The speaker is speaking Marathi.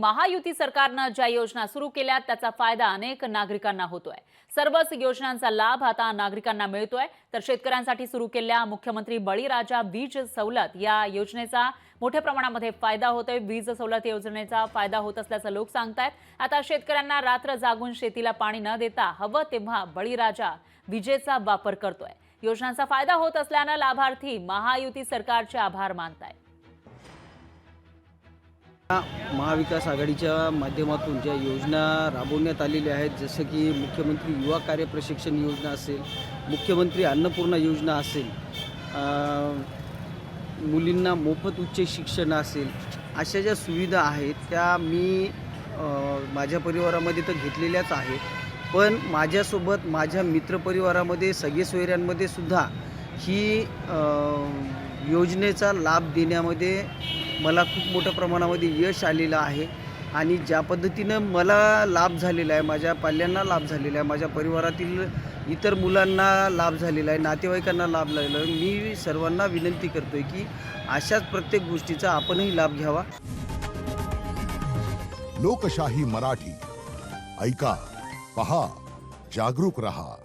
महायुती सरकारनं ज्या योजना सुरू केल्या त्याचा फायदा अनेक नागरिकांना होतोय। सर्वच योजनांचा लाभ आता नागरिकांना मिळतोय। तर शेतकऱ्यांसाठी सुरू केलेल्या मुख्यमंत्री बळीराजा वीज सवलत या योजनेचा मोठ्या प्रमाणामध्ये फायदा होतोय। वीज सवलत योजनेचा फायदा होत असल्याचं लोक सांगतायत। आता शेतकऱ्यांना रात्र जागून शेतीला पाणी न देता हवं तेव्हा बळीराजा विजेचा वापर करतोय। योजनांचा फायदा होत असल्यानं लाभार्थी महायुती सरकारचे आभार मानतायत। महाविकास आघाडीच्या माध्यमातून ज्या योजना राबवण्यात आलेल्या आहेत, जसं की मुख्यमंत्री युवा कार्य प्रशिक्षण योजना असेल, मुख्यमंत्री अन्नपूर्णा योजना असेल, मुलींना मोफत उच्च शिक्षण असेल, अशा ज्या सुविधा आहेत त्या मी माझ्या परिवारामध्ये तर घेतलेल्याच आहेत। पण माझ्यासोबत माझ्या मित्रपरिवारामध्ये सगळे सोयऱ्यांमध्ये सुद्धा ही योजनेचा लाभ देण्यामध्ये मला खूप मोठ्या प्रमाणामध्ये यश आलेलं आहे। आणि ज्या पद्धतीनं मला लाभ झालेला आहे, माझ्या पाल्यांना लाभ झालेला आहे, माझ्या परिवारातील इतर मुलांना लाभ झालेला आहे, नातेवाईकांना लाभ झालेला आहे, मी सर्वांना विनंती करतोय की अशाच प्रत्येक गोष्टीचा आपणही लाभ घ्यावा। लोकशाही मराठी ऐका, पहा, जागरूक रहा।